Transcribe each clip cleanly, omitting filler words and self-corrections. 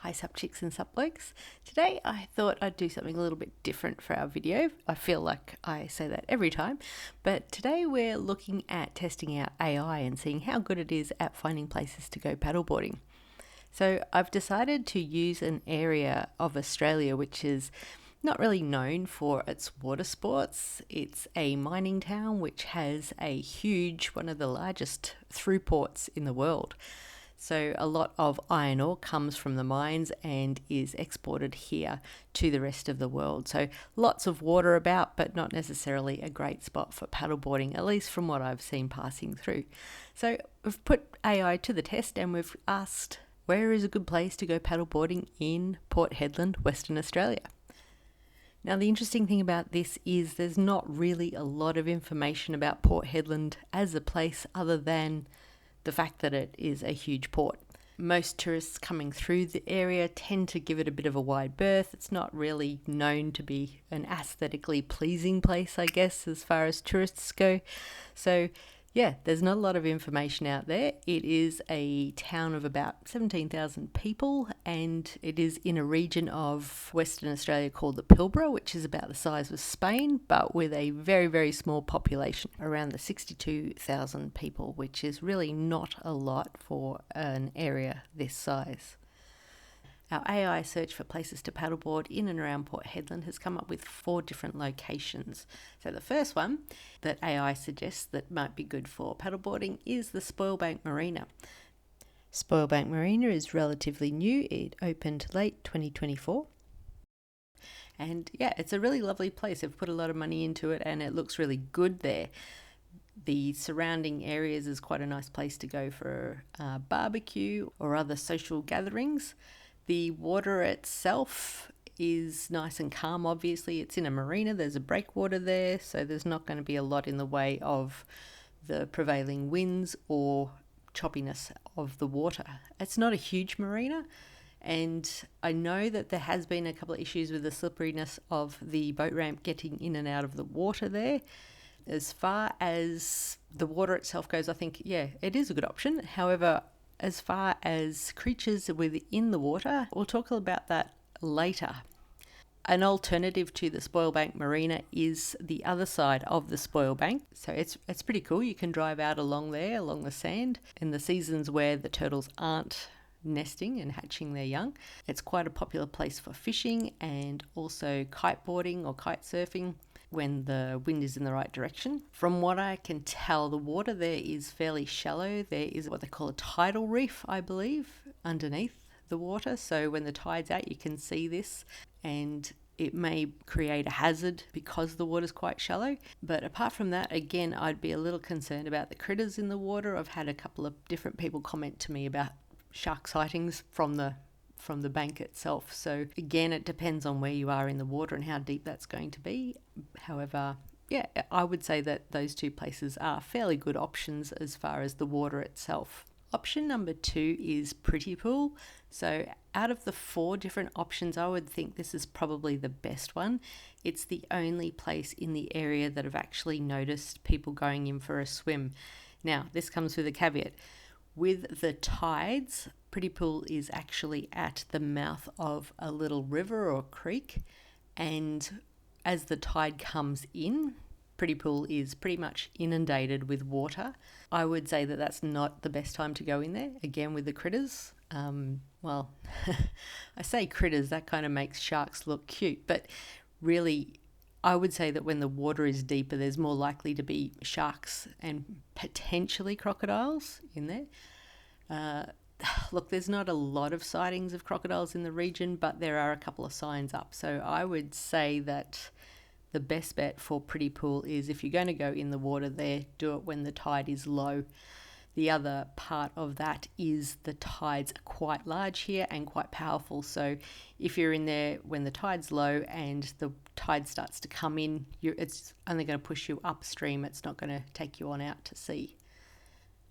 Hi SUP chicks and SUP blokes. Today I thought I'd do something a little bit different for our video. I feel like I say that every time, but today we're looking at testing out AI and seeing how good it is at finding places to go paddleboarding. So I've decided to use an area of Australia which is not really known for its water sports. It's a mining town which has a huge, one of the largest through ports in the world. So a lot of iron ore comes from the mines and is exported here to the rest of the world. So lots of water about, but not necessarily a great spot for paddleboarding, at least from what I've seen passing through. So we've put AI to the test and we've asked, where is a good place to go paddleboarding in Port Hedland, Western Australia? Now, the interesting thing about this is there's not really a lot of information about Port Hedland as a place other than the fact that it is a huge port. Most tourists coming through the area tend to give it a bit of a wide berth. It's not really known to be an aesthetically pleasing place, I guess, as far as tourists go. So yeah, there's not a lot of information out there. It is a town of about 17,000 people and it is in a region of Western Australia called the Pilbara, which is about the size of Spain, but with a very, very small population, around the 62,000 people, which is really not a lot for an area this size. Our AI search for places to paddleboard in and around Port Hedland has come up with 4 different locations. So the first one that AI suggests that might be good for paddleboarding is the Spoilbank Marina. Spoilbank Marina is relatively new. It opened late 2024. And yeah, it's a really lovely place. They've put a lot of money into it and it looks really good there. The surrounding areas is quite a nice place to go for barbecue or other social gatherings. The water itself is nice and calm, obviously. It's in a marina, there's a breakwater there, so there's not going to be a lot in the way of the prevailing winds or choppiness of the water. It's not a huge marina, and I know that there has been a couple of issues with the slipperiness of the boat ramp getting in and out of the water there. As far as the water itself goes, I think, yeah, it is a good option. However, as far as creatures within the water, we'll talk about that later. An alternative to the Spoilbank Marina is the other side of the Spoilbank. So it's pretty cool. You can drive out along there, along the sand, in the seasons where the turtles aren't nesting and hatching their young. It's quite a popular place for fishing and also kiteboarding or kite surfing when the wind is in the right direction. From what I can tell, the water there is fairly shallow. There is what they call a tidal reef, I believe, underneath the water. So when the tide's out, you can see this and it may create a hazard because the water's quite shallow. But apart from that, again, I'd be a little concerned about the critters in the water. I've had a couple of different people comment to me about shark sightings from the bank itself. So again, it depends on where you are in the water and how deep that's going to be. However, yeah, I would say that those 2 places are fairly good options as far as the water itself. Option number 2 is Pretty Pool. So out of the 4 different options, I would think this is probably the best one. It's the only place in the area that I've actually noticed people going in for a swim. Now, this comes with a caveat. With the tides, Pretty Pool is actually at the mouth of a little river or creek, and as the tide comes in, Pretty Pool is pretty much inundated with water. I would say that that's not the best time to go in there, again with the critters. Well, I say critters, that kind of makes sharks look cute, but really I would say that when the water is deeper, there's more likely to be sharks and potentially crocodiles in there. Look, there's not a lot of sightings of crocodiles in the region, but there are a couple of signs up. So I would say that the best bet for Pretty Pool is if you're going to go in the water there, do it when the tide is low. The other part of that is the tides are quite large here and quite powerful. So if you're in there when the tide's low and the tide starts to come in, it's only going to push you upstream. It's not going to take you on out to sea.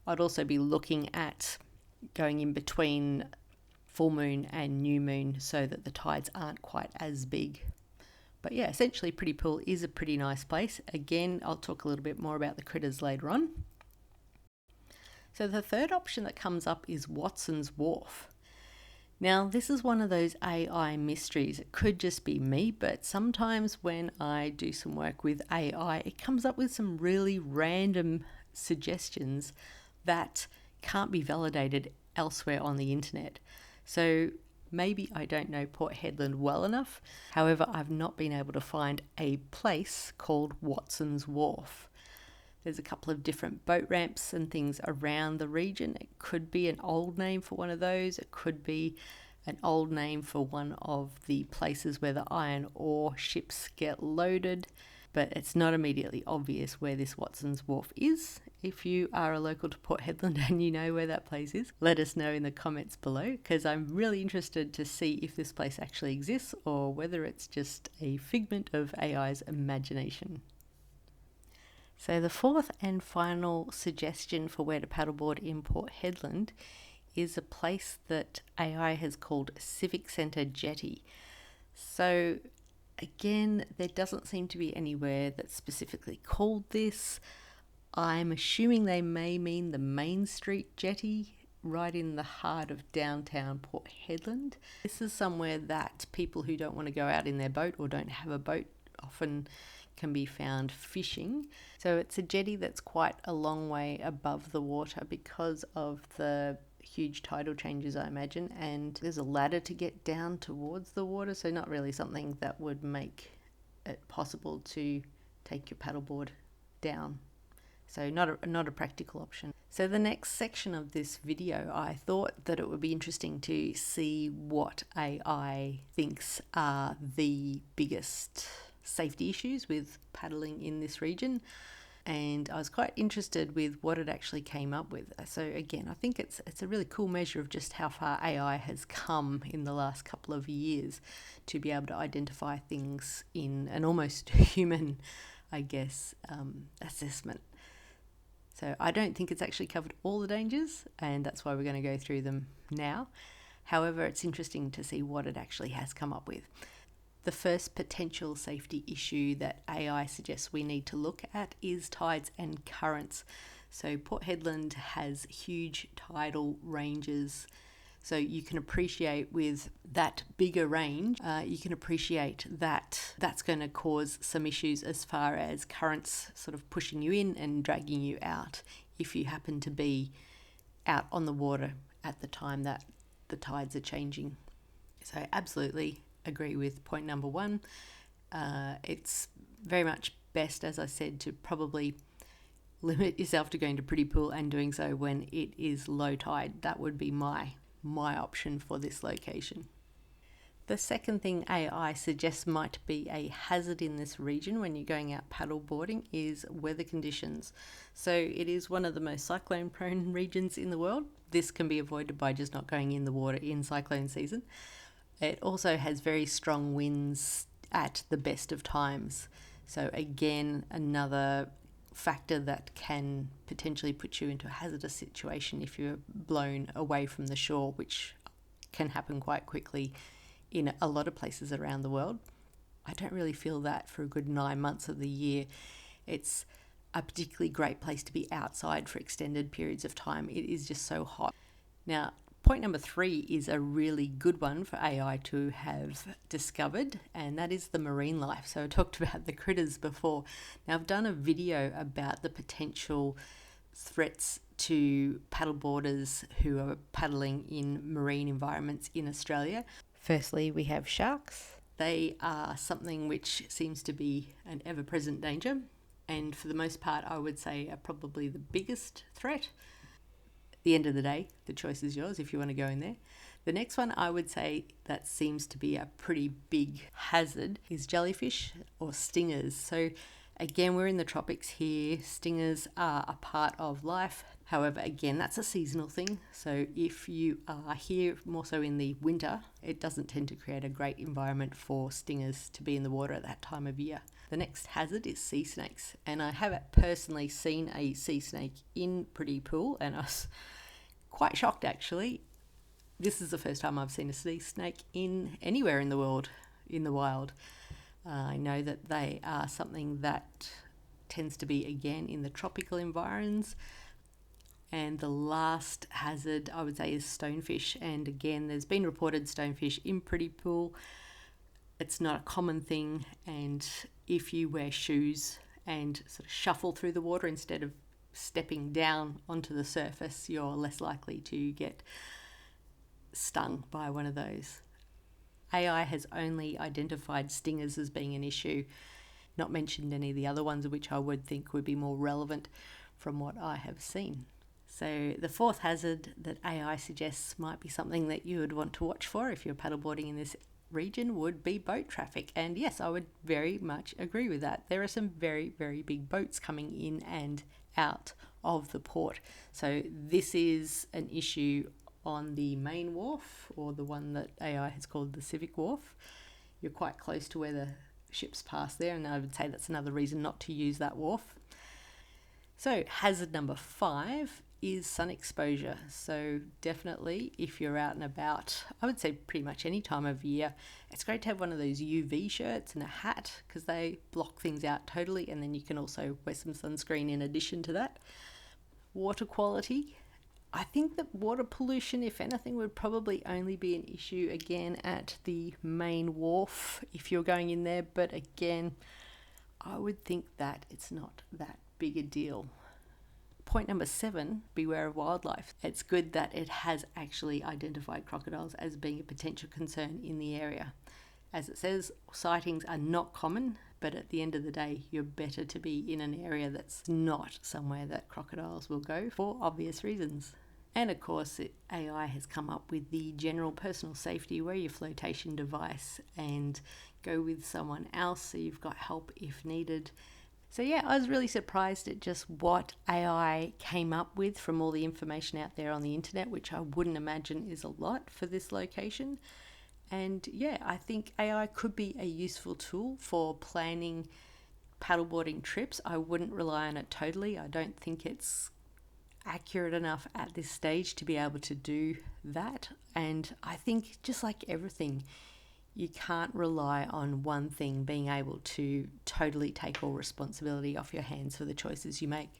I'd also be looking at going in between full moon and new moon so that the tides aren't quite as big. But yeah, essentially Pretty Pool is a pretty nice place. Again, I'll talk a little bit more about the critters later on. So the third option that comes up is Watson's Wharf. Now, this is one of those AI mysteries. It could just be me, but sometimes when I do some work with AI, it comes up with some really random suggestions that can't be validated elsewhere on the internet. So maybe I don't know Port Hedland well enough. However, I've not been able to find a place called Watson's Wharf. There's a couple of different boat ramps and things around the region. It could be an old name for one of those. It could be an old name for one of the places where the iron ore ships get loaded. But it's not immediately obvious where this Watson's Wharf is. If you are a local to Port Hedland and you know where that place is, let us know in the comments below, because I'm really interested to see if this place actually exists or whether it's just a figment of AI's imagination. So the fourth and final suggestion for where to paddleboard in Port Hedland is a place that AI has called Civic Centre Jetty. So again, there doesn't seem to be anywhere that's specifically called this. I'm assuming they may mean the Main Street Jetty right in the heart of downtown Port Hedland. This is somewhere that people who don't want to go out in their boat or don't have a boat often can be found fishing. So it's a jetty that's quite a long way above the water because of the huge tidal changes, I imagine, and there's a ladder to get down towards the water, so not really something that would make it possible to take your paddleboard down. So not a practical option. So the next section of this video, I thought that it would be interesting to see what AI thinks are the biggest safety issues with paddling in this region, and I was quite interested with what it actually came up with. So again, I think it's a really cool measure of just how far AI has come in the last couple of years to be able to identify things in an almost human, I guess, assessment. So I don't think it's actually covered all the dangers, and that's why we're going to go through them now. However, it's interesting to see what it actually has come up with. The first potential safety issue that AI suggests we need to look at is tides and currents. So Port Hedland has huge tidal ranges. So you can appreciate with that bigger range, you can appreciate that that's going to cause some issues as far as currents sort of pushing you in and dragging you out if you happen to be out on the water at the time that the tides are changing. So absolutely agree with point number one. It's very much best, as I said, to probably limit yourself to going to Pretty Pool and doing so when it is low tide. That would be my option for this location. The second thing AI suggests might be a hazard in this region when you're going out paddleboarding is weather conditions. So it is one of the most cyclone prone regions in the world. This can be avoided by just not going in the water in cyclone season. It also has very strong winds at the best of times. So again, another factor that can potentially put you into a hazardous situation if you're blown away from the shore, which can happen quite quickly in a lot of places around the world. I don't really feel that for a good 9 months of the year. It's a particularly great place to be outside for extended periods of time. It is just so hot. Now, point number 3 is a really good one for AI to have discovered, and that is the marine life. So I talked about the critters before. Now I've done a video about the potential threats to paddleboarders who are paddling in marine environments in Australia. Firstly, we have sharks. They are something which seems to be an ever-present danger, and for the most part I would say are probably the biggest threat. At the end of the day, the choice is yours if you want to go in there. The next one I would say that seems to be a pretty big hazard is jellyfish or stingers. So again, we're in the tropics here. Stingers are a part of life. However, again, that's a seasonal thing. So if you are here more so in the winter, it doesn't tend to create a great environment for stingers to be in the water at that time of year. The next hazard is sea snakes, and I have personally seen a sea snake in Pretty Pool, and I was quite shocked actually. This is the first time I've seen a sea snake in anywhere in the world, in the wild. I know that they are something that tends to be again in the tropical environs. And the last hazard I would say is stonefish. And again, there's been reported stonefish in Pretty Pool. It's not a common thing, and if you wear shoes and sort of shuffle through the water instead of stepping down onto the surface, you're less likely to get stung by one of those. AI has only identified stingers as being an issue, not mentioned any of the other ones, which I would think would be more relevant from what I have seen. So the fourth hazard that AI suggests might be something that you would want to watch for if you're paddleboarding in this region would be boat traffic. And yes, I would very much agree with that. There are some very, very big boats coming in and out of the port. So this is an issue on the main wharf, or the one that AI has called the Civic Wharf. You're quite close to where the ships pass there, and I would say that's another reason not to use that wharf. So hazard number 5 is sun exposure. So definitely if you're out and about, I would say pretty much any time of year, it's great to have one of those UV shirts and a hat, because they block things out totally, and then you can also wear some sunscreen in addition to that. Water quality. I think that water pollution, if anything, would probably only be an issue again at the main wharf if you're going in there, but again, I would think that it's not that big a deal. Point number 7, beware of wildlife. It's good that it has actually identified crocodiles as being a potential concern in the area. As it says, sightings are not common, but at the end of the day, you're better to be in an area that's not somewhere that crocodiles will go for obvious reasons. And of course, AI has come up with the general personal safety, wear your flotation device and go with someone else so you've got help if needed. So yeah, I was really surprised at just what AI came up with from all the information out there on the internet, which I wouldn't imagine is a lot for this location. And yeah, I think AI could be a useful tool for planning paddleboarding trips. I wouldn't rely on it totally. I don't think it's accurate enough at this stage to be able to do that. And I think just like everything, you can't rely on one thing being able to totally take all responsibility off your hands for the choices you make.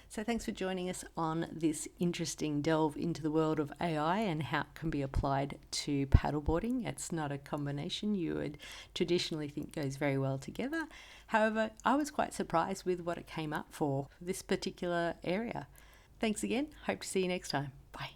So thanks for joining us on this interesting delve into the world of AI and how it can be applied to paddleboarding. It's not a combination you would traditionally think goes very well together. However, I was quite surprised with what it came up for this particular area. Thanks again. Hope to see you next time. Bye.